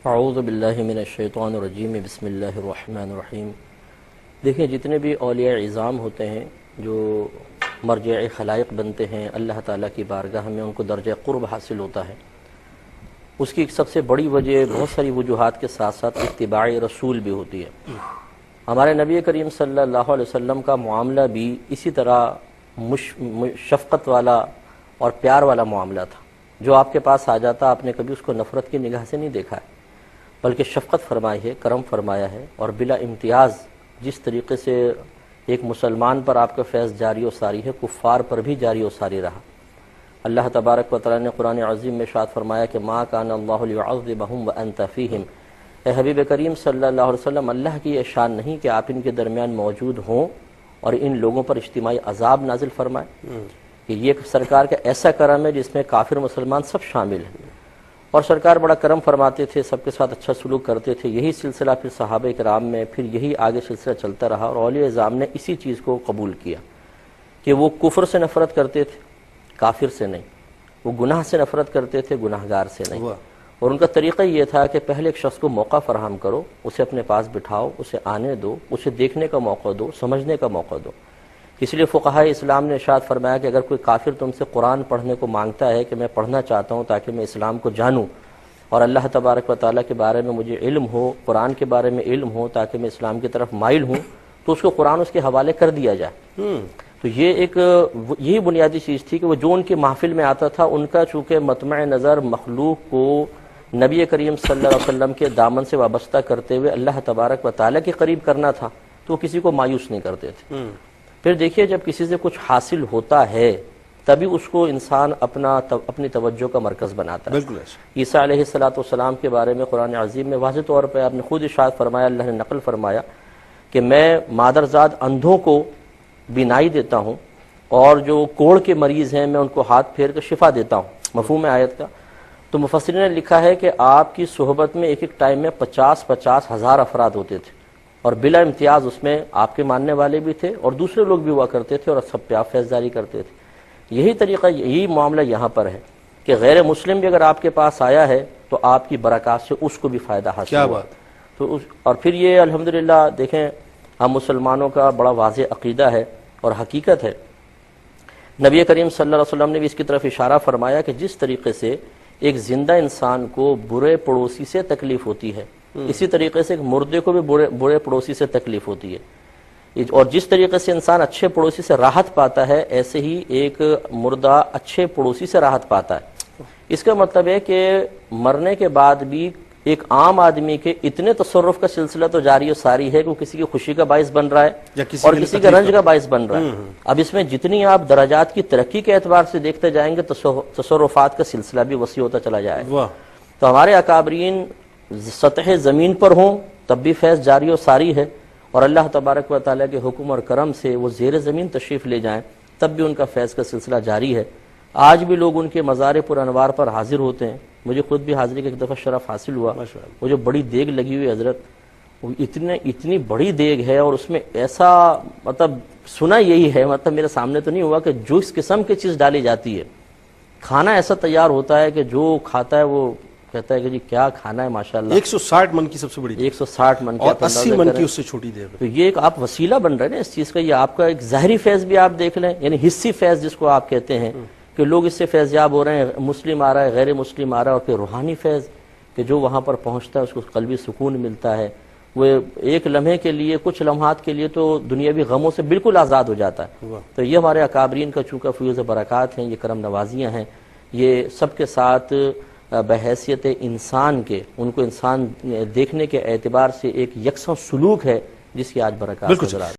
اعوذ باللہ من الشیطان الرجیم بسم اللہ الرحمن الرحیم۔ دیکھیں، جتنے بھی اولیاء عظام ہوتے ہیں جو مرجع خلائق بنتے ہیں اللہ تعالیٰ کی بارگاہ میں، ان کو درجہ قرب حاصل ہوتا ہے۔ اس کی ایک سب سے بڑی وجہ بہت ساری وجوہات کے ساتھ ساتھ اتباع رسول بھی ہوتی ہے۔ ہمارے نبی کریم صلی اللہ علیہ وسلم کا معاملہ بھی اسی طرح شفقت والا اور پیار والا معاملہ تھا۔ جو آپ کے پاس آ جاتا آپ نے کبھی اس کو نفرت کی نگاہ سے نہیں دیکھا ہے، بلکہ شفقت فرمائی ہے، کرم فرمایا ہے، اور بلا امتیاز جس طریقے سے ایک مسلمان پر آپ کا فیض جاری و ساری ہے، کفار پر بھی جاری و ساری رہا۔ اللہ تبارک و تعالی نے قرآن عظیم میں ارشاد فرمایا کہ ما کان اللہ لیعذبہم وانت فیہم۔ اے حبیب کریم صلی اللہ علیہ وسلم، اللہ کی یہ شان نہیں کہ آپ ان کے درمیان موجود ہوں اور ان لوگوں پر اجتماعی عذاب نازل فرمائے، کہ یہ سرکار کا ایسا کرم ہے جس میں کافر مسلمان سب شامل ہیں۔ اور سرکار بڑا کرم فرماتے تھے، سب کے ساتھ اچھا سلوک کرتے تھے۔ یہی سلسلہ پھر صحابہ کرام میں پھر یہی آگے سلسلہ چلتا رہا، اور اولیاء اعظام نے اسی چیز کو قبول کیا کہ وہ کفر سے نفرت کرتے تھے، کافر سے نہیں۔ وہ گناہ سے نفرت کرتے تھے، گناہگار سے نہیں۔ اور ان کا طریقہ یہ تھا کہ پہلے ایک شخص کو موقع فراہم کرو، اسے اپنے پاس بٹھاؤ، اسے آنے دو، اسے دیکھنے کا موقع دو، سمجھنے کا موقع دو۔ اس لیے فقہائے اسلام نے ارشاد فرمایا کہ اگر کوئی کافر تم سے قرآن پڑھنے کو مانگتا ہے کہ میں پڑھنا چاہتا ہوں تاکہ میں اسلام کو جانوں اور اللہ تبارک و تعالیٰ کے بارے میں مجھے علم ہو، قرآن کے بارے میں علم ہو تاکہ میں اسلام کی طرف مائل ہوں، تو اس کو قرآن اس کے حوالے کر دیا جائے۔ تو یہی بنیادی چیز تھی کہ وہ جو ان کی محفل میں آتا تھا، ان کا چونکہ مطمع نظر مخلوق کو نبی کریم صلی اللہ علیہ وسلم کے دامن سے وابستہ کرتے ہوئے اللہ تبارک و تعالیٰ کے قریب کرنا تھا، تو وہ کسی کو مایوس نہیں کرتے تھے۔ پھر دیکھیے، جب کسی سے کچھ حاصل ہوتا ہے تبھی اس کو انسان اپنی توجہ کا مرکز بناتا ہے۔ عیسیٰ علیہ السلام کے بارے میں قرآن عظیم میں واضح طور پہ آپ نے خود ارشاد فرمایا، اللہ نے نقل فرمایا کہ میں مادرزاد اندھوں کو بینائی دیتا ہوں، اور جو کوڑ کے مریض ہیں میں ان کو ہاتھ پھیر کر شفا دیتا ہوں۔ مفہوم آیت کا تو مفسرین نے لکھا ہے کہ آپ کی صحبت میں ایک ٹائم میں 50 ہزار افراد ہوتے تھے، اور بلا امتیاز اس میں آپ کے ماننے والے بھی تھے اور دوسرے لوگ بھی ہوا کرتے تھے، اور سب پہ آپ فیض جاری کرتے تھے۔ یہی طریقہ، یہی معاملہ یہاں پر ہے کہ غیر مسلم بھی اگر آپ کے پاس آیا ہے تو آپ کی برکات سے اس کو بھی فائدہ حاصل ہوا۔ تو اور پھر یہ الحمدللہ دیکھیں، ہم مسلمانوں کا بڑا واضح عقیدہ ہے اور حقیقت ہے۔ نبی کریم صلی اللہ علیہ وسلم نے بھی اس کی طرف اشارہ فرمایا کہ جس طریقے سے ایک زندہ انسان کو برے پڑوسی سے تکلیف ہوتی ہے، اسی طریقے سے ایک مردے کو بھی برے پڑوسی سے تکلیف ہوتی ہے، اور جس طریقے سے انسان اچھے پڑوسی سے راحت پاتا ہے، ایسے ہی ایک مردہ اچھے پڑوسی سے راحت پاتا ہے۔ اس کا مطلب ہے کہ مرنے کے بعد بھی ایک عام آدمی کے اتنے تصرف کا سلسلہ تو جاری و ساری ہے کہ وہ کسی کی خوشی کا باعث بن رہا ہے اور کسی کا رنج کا باعث بن رہا ہے۔ اب اس میں جتنی آپ درجات کی ترقی کے اعتبار سے دیکھتے جائیں گے، تصرفات کا سلسلہ بھی وسیع ہوتا چلا جائے گا۔ تو ہمارے اکابرین سطح زمین پر ہوں تب بھی فیض جاری و ساری ہے، اور اللہ تبارک و تعالیٰ کے حکم اور کرم سے وہ زیر زمین تشریف لے جائیں تب بھی ان کا فیض کا سلسلہ جاری ہے۔ آج بھی لوگ ان کے مزار پر انوار پر حاضر ہوتے ہیں۔ مجھے خود بھی حاضری کا ایک دفعہ شرف حاصل ہوا۔ وہ جو بڑی دیگ لگی ہوئی حضرت، وہ اتنی بڑی دیگ ہے، اور اس میں ایسا مطلب سنا یہی ہے، مطلب میرے سامنے تو نہیں ہوا، کہ جو اس قسم کی چیز ڈالی جاتی ہے، کھانا ایسا تیار ہوتا ہے کہ جو کھاتا ہے وہ کہتا ہے کہ جی کیا کھانا ہے، ماشاءاللہ۔ 160 من کی سب سے بڑی، 160 من کی، اور 80 من کی اس سے چھوٹی دے۔ تو یہ ایک آپ وسیلہ بن رہے ہیں نا اس چیز کا۔ یہ آپ کا ایک ظاہری فیض بھی آپ دیکھ لیں، یعنی حصی فیض جس کو آپ کہتے ہیں، کہ لوگ اس سے فیض یاب ہو رہے ہیں، مسلم آ رہا ہے، غیر مسلم آ رہا ہے، اور پھر روحانی فیض کہ جو وہاں پر پہنچتا ہے اس کو قلبی سکون ملتا ہے، وہ ایک لمحے کے لیے، کچھ لمحات کے لیے تو دنیاوی غموں سے بالکل آزاد ہو جاتا ہے۔ تو یہ ہمارے اکابرین کا چونکہ فیوز برکات ہیں، یہ کرم نوازیاں ہیں، یہ سب کے ساتھ بحیثیت انسان کے، ان کو انسان دیکھنے کے اعتبار سے ایک یکساں سلوک ہے جس کی آج برکات نظر آ رہی ہے۔